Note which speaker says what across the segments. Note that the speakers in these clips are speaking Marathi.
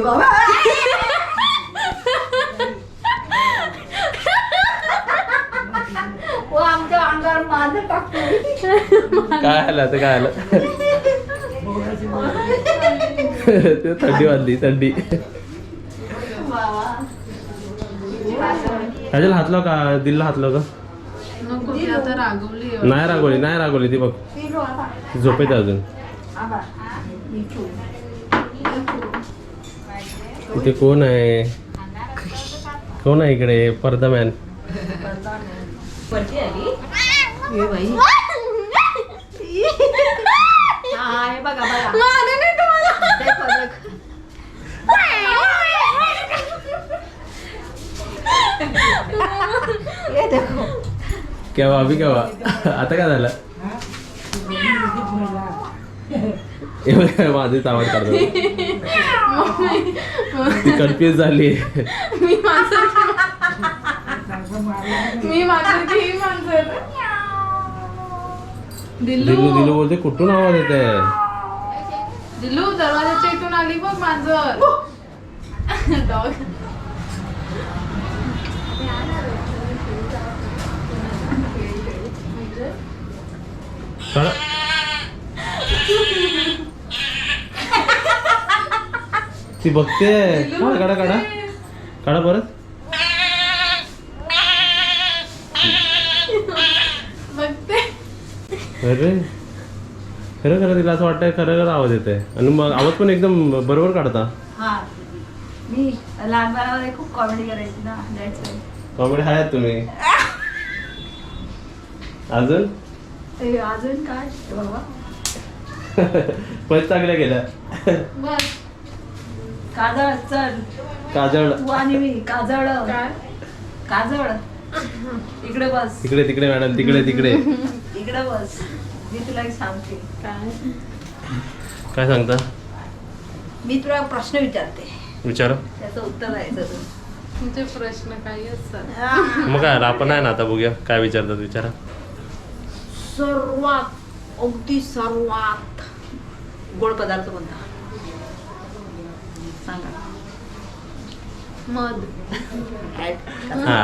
Speaker 1: बाबा वो आमच्या अंगावर माझं टाकतो.
Speaker 2: काय आलं ते काय आलं ते थंडी वाजली थंडी. काजल हातलो का दिलला हातलो का नाही रागवली नाही रागवली ती बघ झोपेत अजून. इथे कोण आहे कोण आहे इकडे पडदा मॅन. केव्हा अभि केव्हा आता काय झालं माझेच आवाज काढतो. ती कन्फ्युज झाली. दिलू दिलू बोलते कुठून आवाज येत आहे.
Speaker 3: दिलू दरवाजाच्या इथून आली बघ मांजर. डॉग
Speaker 2: ती बघते. काढा काढा काढा परत.
Speaker 3: बघते
Speaker 2: अरे खरं खरं तिला असं वाटतंय खरं खरं आवाज येते आणि मग आवाज पण एकदम बरोबर काढता.
Speaker 1: हा मी लहानपणामध्ये खूप कॉमेडी करायची ना.
Speaker 2: कॉमेडी आहे तुम्ही. अजून
Speaker 1: अजून काय बाबा
Speaker 2: पैसे चांगल्या गेल्या.
Speaker 3: बस
Speaker 1: काजळ चल
Speaker 2: काजळ
Speaker 1: तू आणि मी काजळ
Speaker 3: काय
Speaker 1: काजळ इकडे बस.
Speaker 2: तिकडे तिकडे मॅडम तिकडे तिकडे
Speaker 1: इकडे बस. मी तुला एक सांगते.
Speaker 3: काय
Speaker 2: काय सांगता
Speaker 1: मी तुला प्रश्न विचारते
Speaker 2: विचारा.
Speaker 1: त्याचं उत्तर द्यायचं तू.
Speaker 3: तुमचे प्रश्न काही असतात.
Speaker 2: मग काय आपण आहे ना आता बघूया काय विचारतात विचारा.
Speaker 1: सर्वात अगदी सर्वात गोड पदार्थ कोणता सांगा.
Speaker 3: मध
Speaker 2: हा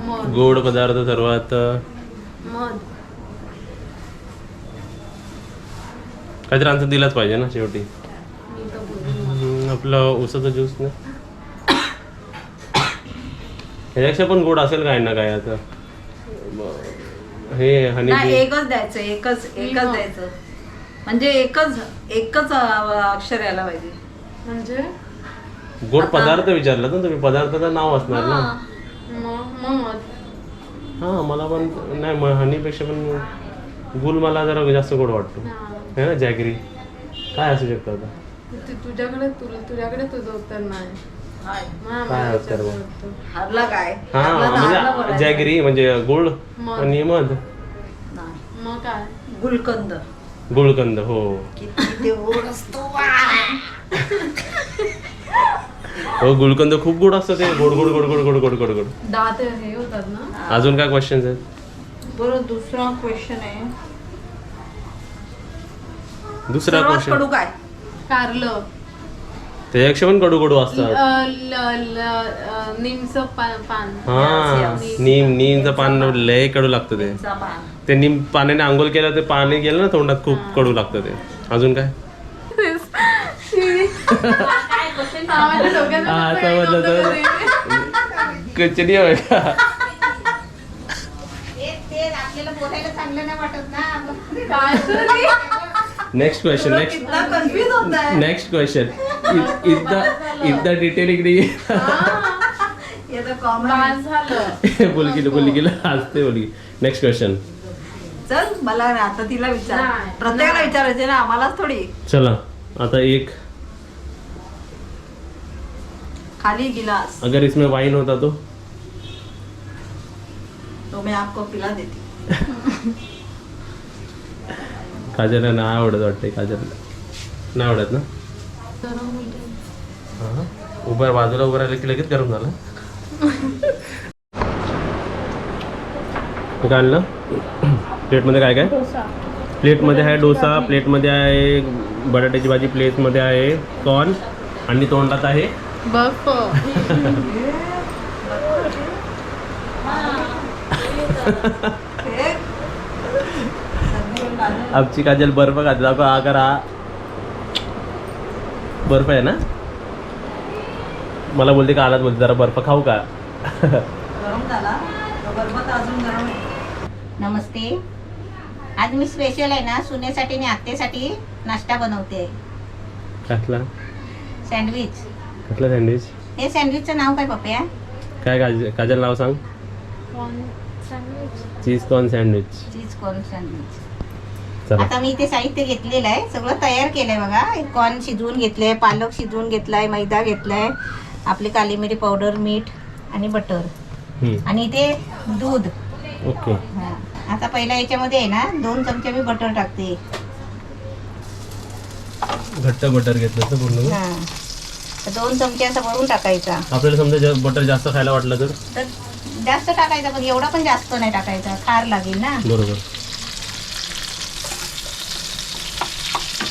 Speaker 3: मध
Speaker 2: गोड पदार्थ सर्वात
Speaker 3: मध
Speaker 2: काहीतरी आन्सर दिलाच पाहिजे ना शेवटी.
Speaker 3: मी तर बोलू.
Speaker 2: आपलं उसाचं ज्यूस ना ह्याच्यापेक्षा पण गोड असेल काय ना काय आता. हे हनी
Speaker 1: नाही एकच द्यायचं. एकच द्यायचं म्हणजे एकच अक्षर यायला पाहिजे.
Speaker 3: म्हणजे
Speaker 2: गोड पदार्थ विचारला ना तुम्ही. पदार्थाचं नाव असणार ना.
Speaker 3: मध
Speaker 2: हा मला पण नाही हनीपेक्षा पण गुल मला जरा जास्त गोड वाटतो है ना. जॅगरी काय असू शकतं आता.
Speaker 3: तुझ्याकडे तुझं उत्तर नाही.
Speaker 2: काय उत्तर
Speaker 1: हरला काय
Speaker 2: हा
Speaker 1: हरला तर हरला
Speaker 2: म्हणजे
Speaker 1: बोलायचं.
Speaker 2: जॅगरी म्हणजे गुळ
Speaker 3: मध.
Speaker 2: आणि मध.
Speaker 1: नाही.
Speaker 3: मग काय
Speaker 1: गुलकंद.
Speaker 2: गुळकंद हो
Speaker 1: किती ते गोड असतो.
Speaker 2: हो गुळकंद खूप गोड असतं ते. गोड गोड गोड गोड गोड गोड गोड गोड.
Speaker 3: दात हे होतात ना.
Speaker 2: अजून काय क्वेश्चन्स आहेत.
Speaker 1: बरं दुसरा क्वेश्चन आहे.
Speaker 2: दुसरा
Speaker 1: सर्वात
Speaker 2: क्वेश्चन
Speaker 1: कडू काय.
Speaker 3: कारलं
Speaker 2: त्याच्यापेक्षा पण कडू कडू असतात.
Speaker 3: निमचं पान.
Speaker 2: हा नीमचं पान लय कडू लागतं ते.
Speaker 1: चा पान.
Speaker 2: ते नीम पाण्याने आंघोळ केलं ते पाणी गेलं ना तोंडात खूप कडू लागतं ते. अजून काय
Speaker 3: माझ्या डोक्यात
Speaker 2: हा,
Speaker 3: pain
Speaker 2: समजलं,
Speaker 3: होतं
Speaker 2: समजलं.
Speaker 3: कधी.
Speaker 2: कचडी आहे का.
Speaker 3: काय तरी.
Speaker 2: नेक्स्ट क्वेश्चन नेक्स्ट
Speaker 1: कितना कन्फ्यूज होता है.
Speaker 2: नेक्स्ट क्वेश्चन इतना डिटेलिंग नाही.
Speaker 1: ये तो कॉमन.
Speaker 3: बास झालं.
Speaker 2: बोल गेलं हसते बोल. Next question.
Speaker 1: चल मला आता तिला विचार.
Speaker 3: नाही.
Speaker 1: प्रत्येकाला विचारायचे ना आम्हालाच थोडी.
Speaker 2: चला आता एक.
Speaker 1: खाली गिलास
Speaker 2: अगर इसमें वाइन होता तो
Speaker 1: मैं आपको पिला देती.
Speaker 2: काजलला नाही आवडत वाटते. काजलला नाही आवडत ना. हा उभं बाजूला उभं राहिलं की लगेच गरम झालं. काय आणलं प्लेटमध्ये काय काय. प्लेटमध्ये आहे डोसा. प्लेटमध्ये आहे बटाट्याची भाजी. प्लेटमध्ये आहे कॉर्न आणि तोंडात आहे
Speaker 3: बर्फ.
Speaker 2: आमची काजल बर्फ खाते दाखव. हा करा, बर्फ आहे ना. मला बोलते का आलात बोलते जरा बर्फ खाऊ का.
Speaker 1: गरम झाला तो बर्फ तर अजून गरम आहे.
Speaker 4: नमस्ते. आज मी स्पेशल आहे ना सुनेसाठी आणि आत्तेसाठी नाश्ता बनवते.
Speaker 2: कसला
Speaker 4: सँडविच.
Speaker 2: कसला सँडविच.
Speaker 4: हे सँडविचचं नाव काय पप्या?
Speaker 2: काय काजल नाव सांग. Cheese corn sandwich.
Speaker 4: Cheese corn sandwich.
Speaker 2: चला
Speaker 4: आता मी इथे साहित्य घेतलेलं आहे, सगळं तयार केलंय बघा. कॉर्न शिजवून घेतलंय, पालक शिजवून घेतलाय, मैदा घेतलाय, आपली काली मिरी पावडर, मीठ आणि बटर आणि इथे दूध.
Speaker 2: ओके.
Speaker 4: हा. आता पहिला याच्यामध्ये आहे ना 2 चमचे मी बटर टाकते.
Speaker 2: घट्ट बटर घेतलं तर पूर्ण.
Speaker 4: हा. 2 चमचे असं भरून टाकायचा.
Speaker 2: आपल्याला समजा बटर जास्त खायला वाटलं तर
Speaker 4: जास्त टाकायचा, पण एवढा पण जास्त नाही टाकायचा, खार लागेल ना.
Speaker 2: बरोबर.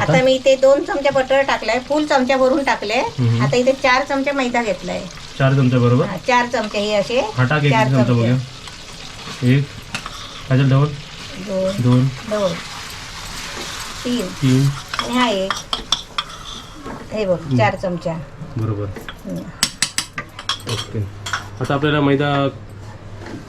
Speaker 4: आता मी इथे 2 चमचे बटर टाकलाय, फुल चमचा भरून टाकले. आता इथे 4 चमचे मैदा घेतलाय.
Speaker 2: 4 चमचे बरोबर.
Speaker 4: 4 चमचे हे असे.
Speaker 2: हाटा किती
Speaker 4: 4
Speaker 2: चमचा बघूया. 1 काजल 2
Speaker 4: 2
Speaker 2: 2
Speaker 4: 3
Speaker 2: 3
Speaker 4: आणि हा 1. हे बघ 4 चमचा.
Speaker 2: बरोबर. ओके. आता आपल्याला मैदा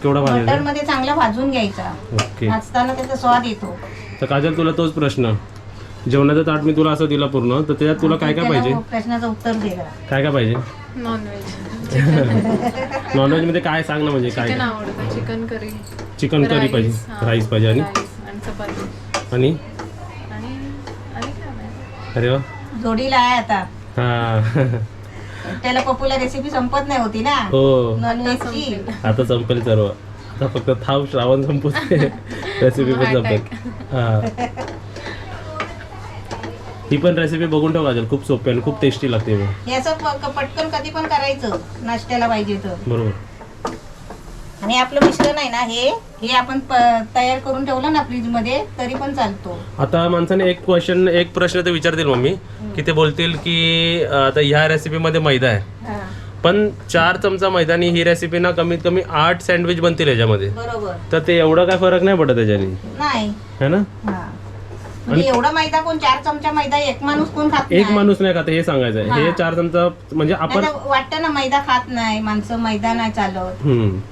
Speaker 2: केवढा
Speaker 4: बटर
Speaker 2: भाजायचा.
Speaker 4: मध्ये चांगला भाजून घ्यायचा.
Speaker 2: ओके.
Speaker 4: भाजताना त्याचा स्वाद येतो.
Speaker 2: तर काजल तुला तोच प्रश्न. जेवणाचं ताट मी तुला असं दिला पूर्ण, तर त्याच्यात तुला काय काय
Speaker 4: त्याला
Speaker 2: पाहिजे.
Speaker 4: प्रश्नाचं उत्तर दे जरा.
Speaker 2: काय काय पाहिजे.
Speaker 3: नॉनव्हेज.
Speaker 2: नॉनव्हेज मध्ये काय सांग ना, म्हणजे काय
Speaker 3: चिकन आवडतं. Chicken curry.
Speaker 2: चिकन करी पाहिजे, राईस पाहिजे आणि
Speaker 3: आणि चपाती.
Speaker 2: आणि
Speaker 3: आणि काय नाही.
Speaker 2: अरे वा.
Speaker 4: जोडीला आहे आता.
Speaker 2: हा.
Speaker 4: त्याला पप्पूला रेसिपी संपत नाही होती ना
Speaker 2: हो
Speaker 4: नॉनव्हेजची.
Speaker 2: आता संपेल सर्व. आता फक्त थांब श्रावण संपूच रेसिपी पण संपेल. हा. ही पण रेसिपी बघून ठेव काजल, खूप सोपी आणि खूप टेस्टी लागते.
Speaker 4: हे असं पटकन कधी पण करायचं नाश्त्याला पाहिजे तर.
Speaker 2: बरोबर.
Speaker 4: आणि आपलं मिश्रण आहे ना हे आपण तयार करून ठेवलं ना फ्रीज मध्ये तरी पण चालतो.
Speaker 2: आता माणसाने एक प्रश्न तर विचारतील मम्मी, की ते बोलतील की आता ह्या रेसिपीमध्ये मैदा आहे,
Speaker 4: हा,
Speaker 2: पण 4 चमचा मैदानी ही रेसिपी ना कमीत कमी 8 सँडविच बनतील याच्यामध्ये.
Speaker 4: बरोबर.
Speaker 2: तर ते एवढा काय फरक नाही पडत त्याच्याने,
Speaker 4: नाही.
Speaker 2: है ना.
Speaker 4: हा. म्हणजे एवढा मैदा कोण 4 चमचा मैदा एक माणूस कोण खात
Speaker 2: एक
Speaker 4: नाही.
Speaker 2: माणूस नाही खात हे सांगायचं आहे. हे 4 चमचा म्हणजे आपण
Speaker 4: नाहीतर वाटतं ना मैदा खात नाही माणसं, मैदा नाही चालत.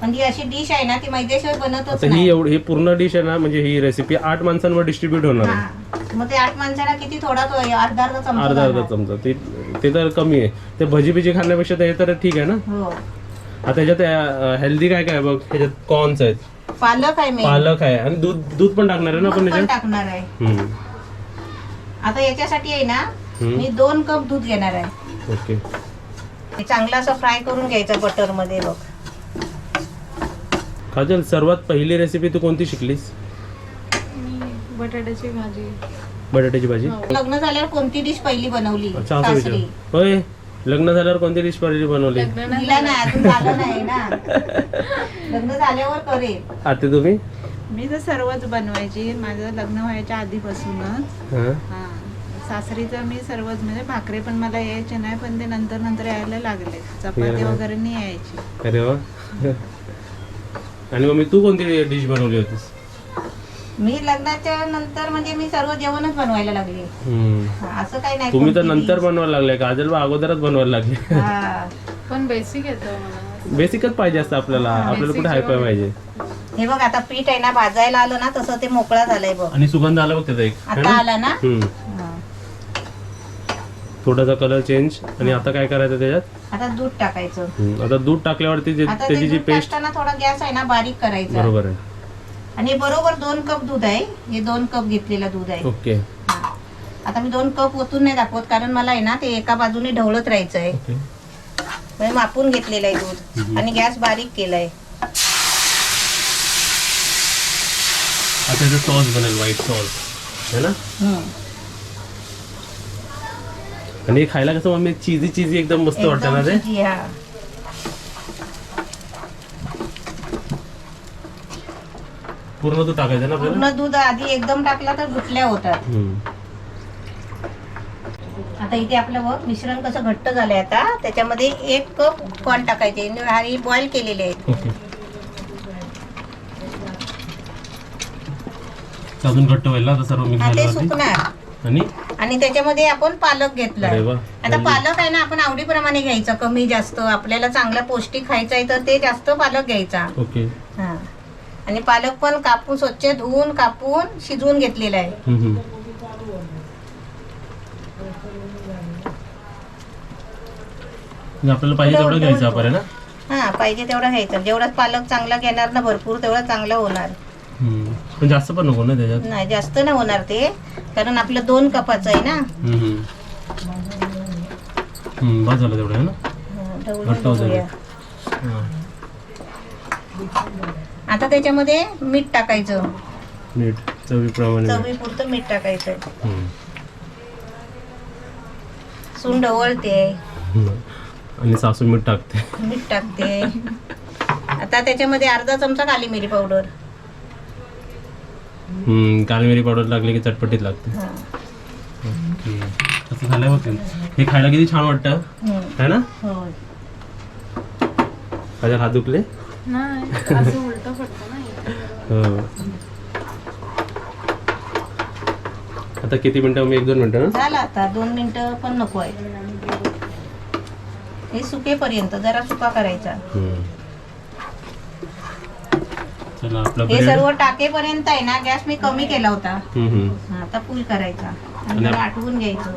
Speaker 4: पण ही अशी डिश आहे ना ती मैद्याशिवाय बनतच
Speaker 2: आता ही
Speaker 4: नाही.
Speaker 2: एवढी ही पूर्ण डिश आहे ना, म्हणजे ही रेसिपी 8 माणसांवर डिस्ट्रीब्यूट होणार आहे.
Speaker 4: हा. मग ते 8 माणसाला किती थोडा तो अर्धा चमचा
Speaker 2: अर्धा
Speaker 4: जाणार.
Speaker 2: चमचा. ते तर कमी आहे. ते भजी बिजी खाण्यापेक्षा ते तर ठीक आहे ना.
Speaker 4: हो.
Speaker 2: आता त्याच्यात हेल्दी काय काय बघ. ह्याच्यात कॉर्न्स आहेत,
Speaker 4: पालक आहे,
Speaker 2: पालक आहे आणि दूध पण टाकणार आहे ना आपण
Speaker 4: पण
Speaker 2: त्याच्यात.
Speaker 4: टाकणार आहे. आता याच्यासाठी आहे ना मी 2 कप दूध घेणार आहे.
Speaker 2: ओके.
Speaker 4: हे चांगलं असं फ्राय करून घ्यायचं बटर मध्ये बघ.
Speaker 2: काजल सर्वात पहिली रेसिपी तू कोणती शिकलीस.
Speaker 3: बटाट्याची भाजी.
Speaker 2: बटाट्याची भाजी.
Speaker 4: लग्न झाल्यावर कोणती डिश पहिली बनवली
Speaker 2: अच्छा असं विचार.
Speaker 4: सासरी?
Speaker 2: होय. लग्न झाल्यावर कोणती डिश पहिली बनवली.
Speaker 4: तिला नाही अजून झालं नाही ना. लग्न झाल्यावर करेल.
Speaker 2: आता तुम्ही.
Speaker 5: मी तर सर्वच बनवायची माझं लग्न व्हायच्या आधीपासूनच.
Speaker 2: हा.
Speaker 5: हा. सासरीचं मी सर्वच म्हणजे भाकरी पण मला यायचे नाही, पण ते नंतर यायला लागले. चपाती वगैरे नाही यायची.
Speaker 2: अरे वा. आणि मग तू कोणती डिश बनवली होतीस.
Speaker 4: मी लग्नाच्या नंतर म्हणजे मी सर्व जेवणच बनवायला लागले. हा, असं काही नाही.
Speaker 2: तुम्ही तर
Speaker 4: कोणती
Speaker 2: नंतर
Speaker 4: dish.
Speaker 2: बनवायला लागले. काजल बा अगोदरच बनवायला लागले.
Speaker 4: हा.
Speaker 3: पण बेसिक येतं मला.
Speaker 2: बेसिकच पाहिजे असतं आपल्याला. आपल्याला कुठे हायफाय पाहिजे.
Speaker 4: हे बघ आता पीठ आहे ना भाजायला आलं ना तसं ते मोकळा झालाय बघ.
Speaker 2: आणि सुगंध आला बघ त्याचा एक. है
Speaker 4: आता
Speaker 2: ना?
Speaker 4: आला ना. हा.
Speaker 2: थोडासा कलर चेंज. आणि आता काय करायचं त्याच्यात.
Speaker 4: आता दूध टाकायचं.
Speaker 2: आता दूध टाकल्यावरती
Speaker 4: आता ते
Speaker 2: त्याची जी
Speaker 4: दूध
Speaker 2: पेस्ट.
Speaker 4: टाकताना थोडा गॅस आहे ना बारीक करायचा.
Speaker 2: बरोबर आहे.
Speaker 4: आणि बरोबर 2 कप दूध आहे. हे 2 कप घेतलेलं दूध आहे.
Speaker 2: ओके.
Speaker 4: हा. आता मी 2 कप ओतून नाही दाखवत कारण मला आहे ना ते एका बाजूने ढवळत राहायचं आहे.
Speaker 2: ओके.
Speaker 4: म्हणजे मापून घेतलेलं आहे दूध आणि गॅस बारीक केलाय.
Speaker 2: आता त्याचं सॉस बनेल, व्हाईट सॉस है ना. आणि हे खायला कसं मम्मी चीजी एकदम मस्त वाटतं ना ते.
Speaker 4: एकदम cheesy, हा.
Speaker 2: पूर्ण दूध टाकायचं ना आपल्याला.
Speaker 4: पूर्ण दूध आधी एकदम टाकला तर गुठल्या होतात. आता इथे आपलं बघ मिश्रण कसं घट्ट झालंय. आता त्याच्यामध्ये 1 कप कॉर्न टाकायचे आणि बॉईल केलेले आहेत.
Speaker 2: ओके. अजून घट्ट व्हायला आता सर्व मिक्स
Speaker 4: हा, ते
Speaker 2: झाल्यावरती.
Speaker 4: सुकणार. आणि त्याच्यामध्ये आपण पालक घेतला.
Speaker 2: अरे वा.
Speaker 4: आता पालक आहे ना आपण आवडीप्रमाणे घ्यायचा, कमी जास्त. आपल्याला चांगला पौष्टिक खायचा आहे तर ते जास्त पालक घ्यायचा.
Speaker 2: ओके.
Speaker 4: हा. आणि पालक पण कापून स्वच्छ धुवून कापून शिजवून घेतलेला आहे.
Speaker 2: आपल्याला पाहिजे तेवढं घ्यायचं आपण ना.
Speaker 4: हा, पाहिजे तेवढा घ्यायचा. जेवढा पालक चांगला घेणार ना भरपूर तेवढा चांगला होणार.
Speaker 2: पण जास्त पण नको ना त्याच्यात.
Speaker 4: नाही जास्त नाही होणार ते, कारण आपलं 2 कपाचं आहे ना.
Speaker 2: बस झालं तेवढं आहे ना.
Speaker 4: ढवळून
Speaker 2: घट्ट होतं
Speaker 4: बघूया. आता त्याच्यामध्ये मीठ टाकायचं.
Speaker 2: मीठ चवीप्रमाणे.
Speaker 4: चवीपुरतं मीठ टाकायचं. सून ढवळते.
Speaker 2: आणि सासू मीठ टाकते.
Speaker 4: मीठ टाकते. आता त्याच्यामध्ये अर्धा चमचा काली मिरी पावडर.
Speaker 2: काली मिरी पावडर लागली की चटपटीत लागते.
Speaker 4: हा.
Speaker 2: ओके. असं झालं बघ. हे खायला किती छान वाटतं है ना.
Speaker 4: होय.
Speaker 2: माझ्या हात दुखले.
Speaker 3: नाही असं उलट पडतं ना इथे.
Speaker 2: हो. आता किती मिनिटं? मी 1-2 मिनिटं ना.
Speaker 4: झालं आता 2 मिनिटं पण नको आहे. हे सुकेपर्यंत जरा सुका करायचा.
Speaker 2: चला आपला
Speaker 4: हे
Speaker 2: ब्रेड.
Speaker 4: सर्व टाकेपर्यंत आहे ना गॅस मी कमी केला होता. हा, आता फुल करायचा आणि जरा आटवून घ्यायचं.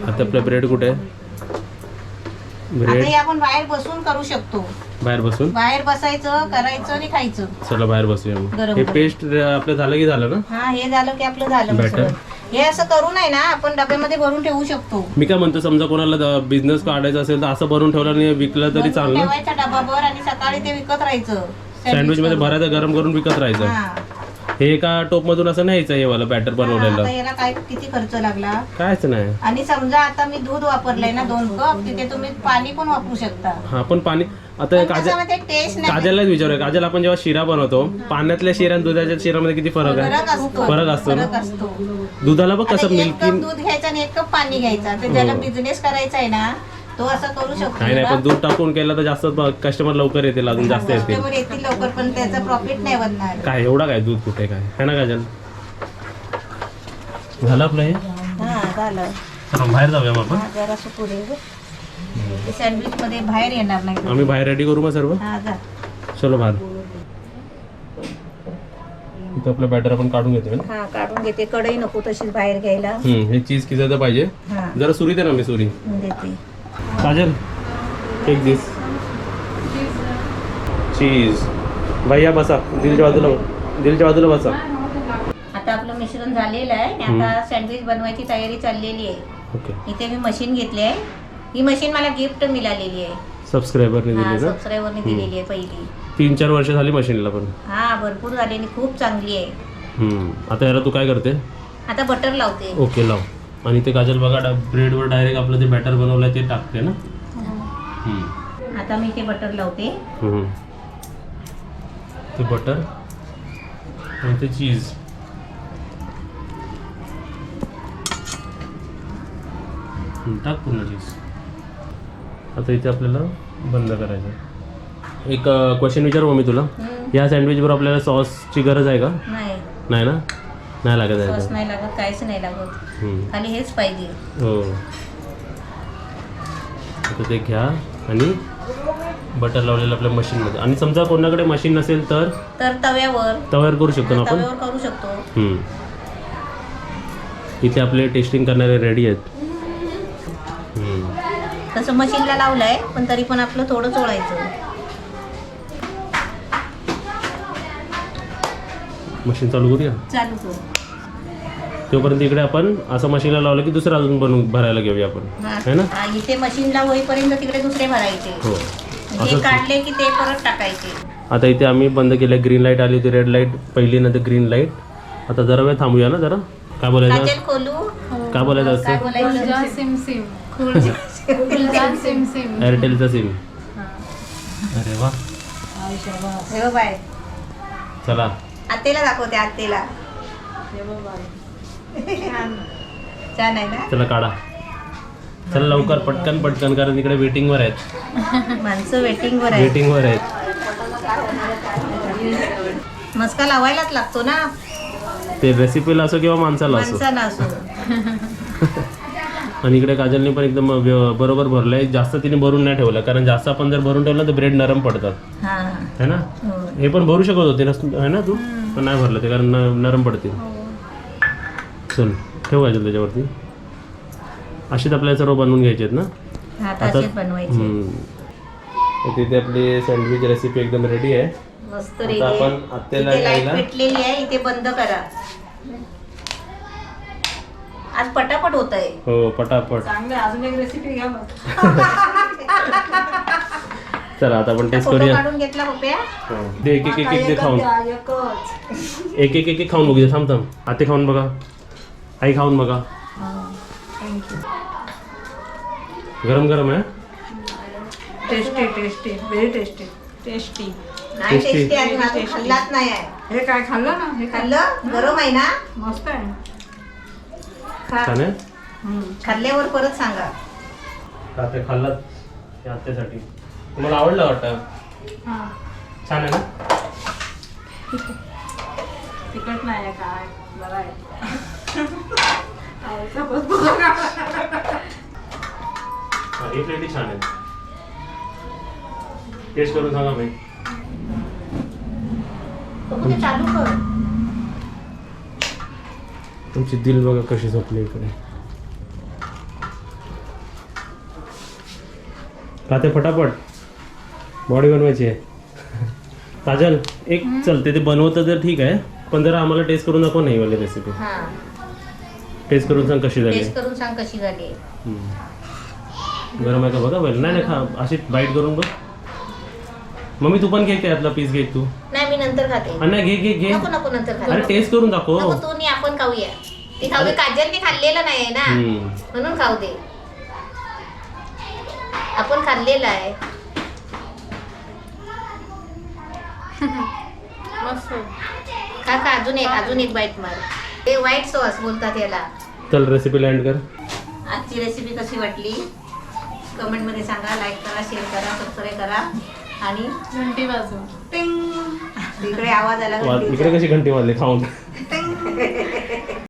Speaker 2: आता आपला ब्रेड कुठे आहे?
Speaker 4: आता
Speaker 2: ब्रेड
Speaker 4: हे आपण बाहेर बसून करू शकतो.
Speaker 2: बाहेर बसून.
Speaker 4: बाहेर बसायचं, करायचं आणि खायचं.
Speaker 2: चला बाहेर बसूया मग.
Speaker 4: गरम
Speaker 2: हे
Speaker 4: गरम.
Speaker 2: पेस्ट आपलं झालं की झालं ना.
Speaker 4: हा, हे झालं की आपलं झालं
Speaker 2: Batter.
Speaker 4: मिश्रण. हे असं करू नये ना, आपण डब्यामध्ये भरून ठेवू शकतो.
Speaker 2: मी काय म्हणतो, समजा कोणाला बिझनेस काढायचा असेल तर असं भरून ठेवलं आणि विकलं तरी
Speaker 4: भरून
Speaker 2: चाललं.
Speaker 4: ठेवायचा डबाभर आणि सकाळी ते विकत राहायचं.
Speaker 2: सँडविच मध्ये भरायचं, गरम करून विकत राहायचं.
Speaker 4: हा.
Speaker 2: हे एका टोप मधून असं न्यायचं हे वाला बॅटर
Speaker 4: आता
Speaker 2: बनवलेलं.
Speaker 4: याला काय किती खर्च लागला.
Speaker 2: कायच नाही.
Speaker 4: आणि समजा आता मी दूध वापरलंय ना 2 कप, तिथे तुम्ही पाणी पण वापरू शकता.
Speaker 2: हा पण पाणी आता
Speaker 4: पण
Speaker 2: काजल
Speaker 4: त्याच्यामध्ये टेस्ट नाही.
Speaker 2: काजललाच विचारूया. काजल, आपण जेव्हा शिरा बनवतो, पाण्यातल्या शिरा आणि दुधाच्या शिरामध्ये किती फरक आहे?
Speaker 4: फरक असतो.
Speaker 2: फरक असतो ना.
Speaker 4: फरक असतो.
Speaker 2: दुधाला बघ कसं
Speaker 4: आता 1
Speaker 2: मिल्की.
Speaker 4: कप दूध घ्यायचं आणि 1 कप पाणी घ्यायचं. तर ज्याला
Speaker 2: हो.
Speaker 4: बिझनेस करायचा आहे ना तो असं करू शकतो.
Speaker 2: नाही नाही, पण दूध टाकून केलं तर जास्त कस्टमर लवकर येतील, अजून जास्त येतील.
Speaker 4: कस्टमर येतील लवकर, पण त्याचा प्रॉफिट नाही बनणार.
Speaker 2: काय एवढा काय दूध कुठे काय है ना काजल. झालं आपलं हे.
Speaker 4: हा, झालं.
Speaker 2: चला बाहेर जाऊया मग आपण.
Speaker 4: हा, जरासं पुढे सँडविच मध्ये बाहेर येणार नाही.
Speaker 2: आम्ही बाहेर रेडी करू मग सर्व.
Speaker 4: हा, जा.
Speaker 2: चलो बाहेर. इथं आपलं बॅटर आपण काढून घेतोय ना.
Speaker 4: हा, काढून घेते. कढई नको तशीच बाहेर घ्यायला.
Speaker 2: हे चीज किती पाहिजे.
Speaker 4: हा,
Speaker 2: जरा सुरी दे ना. मी सुरी.
Speaker 4: देते.
Speaker 2: काजल टेक दिस चीज. भैया बसा, दिलच्या बाजूला बसा.
Speaker 4: आता आपलं मिश्रण झालेलं आहे आणि आता सँडविच बनवायची तयारी चाललेली आहे.
Speaker 2: ओके.
Speaker 4: इथे मी मशीन घेतली आहे. ही मशीन मला गिफ्ट मिळालेली आहे.
Speaker 2: सबस्क्रायबरने
Speaker 4: हा,
Speaker 2: दिली ना.
Speaker 4: सबस्क्रायबरने दिलेली आहे पहिली.
Speaker 2: 3-4 वर्ष झाली मशीनला पण.
Speaker 4: हा, भरपूर झालेली, खूप चांगली आहे.
Speaker 2: आता याला तू काय करते?
Speaker 4: आता बटर लावते.
Speaker 2: ओके, लाव. आणि ते काजल बघा ब्रेडवर डायरेक्ट आपलं ते बॅटर बनवलंय ते टाकते ना.
Speaker 4: आता मी ते बटर लावते.
Speaker 2: ते बटर आणि ते चीज. टाक पूर्ण चीज. आता इथे आपल्याला बंद करायचं. एक क्वेश्चन विचारू मी तुला. या सँडविचवर आपल्याला सॉसची गरज आहे का?
Speaker 4: नाही,
Speaker 2: नाही ना. नाही लागत
Speaker 4: सॉस
Speaker 2: आहे.
Speaker 4: नाही लागत, काहीच नाही लागत. खाली हेच पाहिजे.
Speaker 2: हो. आता ते घ्या आणि बटर लावलेलं आपल्या मशीनमध्ये. आणि समजा कोणाकडे मशीन नसेल तर
Speaker 4: तव्यावर
Speaker 2: करू शकतो ना आपण.
Speaker 4: तव्यावर करू शकतो.
Speaker 2: इथे आपले टेस्टिंग करणारे रेडी आहेत.
Speaker 4: तसं मशीनला लावलंय, पण तरी पण आपलं थोडं चोळायचं.
Speaker 2: मशीन चालू करूया.
Speaker 4: चालू करू.
Speaker 2: तोपर्यंत इकडे आपण असं मशीनला लावलं की दुसरं अजून बनवून भरायला घेऊया आपण, है ना.
Speaker 4: हा, इथे मशीनला होईपर्यंत तिकडे दुसरे भरायचे.
Speaker 2: हो.
Speaker 4: हे काढले की ते परत टाकायचे.
Speaker 2: आता इथे आम्ही बंद केलं. ग्रीन लाईट आली होती, रेड लाईट पहिली, नंतर ग्रीन लाईट. आता जरा वेळ थांबूया ना जरा. काय बोलायचं?
Speaker 4: काजल खोलू.
Speaker 2: काय बोलायचं असतं?
Speaker 3: खुलजा सिम सिम. खुलजा सिम सिम.
Speaker 2: एअरटेलचा सिम. अरे वा.
Speaker 4: हे बाय,
Speaker 2: चला
Speaker 4: आत्तेला दाखवते. आत्तेला छान आहे ना.
Speaker 2: चला काढा. चला लवकर पटकन पटकन, कारण इकडे वेटिंगवर आहेत.
Speaker 4: माणसं वेटिंगवर आहे.
Speaker 2: वेटिंगवर आहेत.
Speaker 4: मस्का लावायलाच लागतो ना,
Speaker 2: ते रेसिपीला असो किंवा माणसाला असो.
Speaker 4: माणसाला असो.
Speaker 2: आणि इकडे काजलने पण एकदम बरोबर भरलंय. जास्त तिने भरून नाही ठेवलं, कारण जास्त आपण जर भरून ठेवलं तर ब्रेड नरम पडतात
Speaker 4: हा
Speaker 2: है ना.
Speaker 4: हो.
Speaker 2: हे पण भरू शकत होते ना, है ना तू, पण नाही भरलं ते कारण नरम पडतील. चल ठेव काजल त्याच्यावरती. अशीच आपल्याला सर्व बनवून घ्यायचे आहेत ना
Speaker 4: हा,
Speaker 2: आता.
Speaker 4: तसेच बनवायचे.
Speaker 2: तर तिथे आपली सँडविच रेसिपी एकदम रेडी आहे.
Speaker 4: मस्त
Speaker 2: आता
Speaker 4: रेडी
Speaker 2: आपण
Speaker 4: आहे.
Speaker 2: आत्याला
Speaker 4: इथे लाईट
Speaker 2: यायला
Speaker 4: पेटलेली आहे, इथे बंद करा. आज पटापट होत आहे.
Speaker 2: हो पटापट.
Speaker 1: चांगले अजून एक रेसिपी घ्या मग.
Speaker 2: चला आता आपण टेस्ट
Speaker 4: फोटो
Speaker 2: करूया.
Speaker 4: काढून घेतला पप्या.
Speaker 2: हो. दे एक एक एक एक दे खाऊन.
Speaker 1: द्या, एकच.
Speaker 2: एक एक एक एक खाऊन बघू दे. थांब थांब. आते खाऊन बघा, आई खाऊन बघा. गरम गरम आहे.
Speaker 1: Tasty tasty very tasty.
Speaker 5: Tasty.
Speaker 4: नाही
Speaker 2: Tasty.
Speaker 4: टेस्टी आहे, अजून खाल्लाच नाही आहे.
Speaker 1: हे काय खाल्लं ना, हे काय
Speaker 4: खाल्लं गरम आहे ना.
Speaker 1: मस्त आहे.
Speaker 4: खा.
Speaker 2: छान आहे.
Speaker 4: खाल्ल्यावर परत सांगा.
Speaker 2: ते खाल्लात ते आत्यासाठी. तुम्हाला आवडलं वाटतं. छान आहे ना.
Speaker 1: तिखट नाही आहे काय, बरं आहे.
Speaker 2: ही प्लेटी छान आहे. टेस्ट करून सांगा भाई.
Speaker 4: बघू ते चालू कर.
Speaker 2: तुमची दिल बघा कशी झोपली इकडे. खाते फटाफट. बॉडी बनवायची आहे. काजल एक चलते ते बनवतं तर ठीक आहे, पण जरा आम्हाला टेस्ट करून दाखव नाही वाली रेसिपी.
Speaker 4: हा,
Speaker 2: टेस्ट करून सांग कशी झाली.
Speaker 4: टेस्ट करून सांग कशी झाली.
Speaker 2: गरम आहे का बघा पहिलं. नाही नाही खा, अशी बाईट करून बघ. मम्मी तू पण घे त्यातला पीस घे तू.
Speaker 4: नाही मी नंतर खाते.
Speaker 2: नाही घे घे घे.
Speaker 4: नको नको नंतर
Speaker 2: अरे
Speaker 4: खाते.
Speaker 2: टेस्ट करून दाखव.
Speaker 4: नको तू नी आपण खाऊया. ती खाऊ दे. काजलने खाल्लेलं नाही आहे ना, म्हणून खाऊ दे. आपण खाल्लेलं आहे.
Speaker 3: मस्त.
Speaker 4: खा खा, अजून एक बाईट मार. ते व्हाईट सॉस बोलतात याला.
Speaker 2: चल रेसिपी लँड कर.
Speaker 4: आजची रेसिपी कशी वाटली कमेंट मध्ये सांगा. लाईक करा, शेअर करा, सबस्क्राईब करा आणि
Speaker 3: घंटी वाजव.
Speaker 4: टिंग इकडे आवाज आला घंटीचा.
Speaker 2: इकडे कशी घंटी वाजली खाऊन.
Speaker 4: टिंग.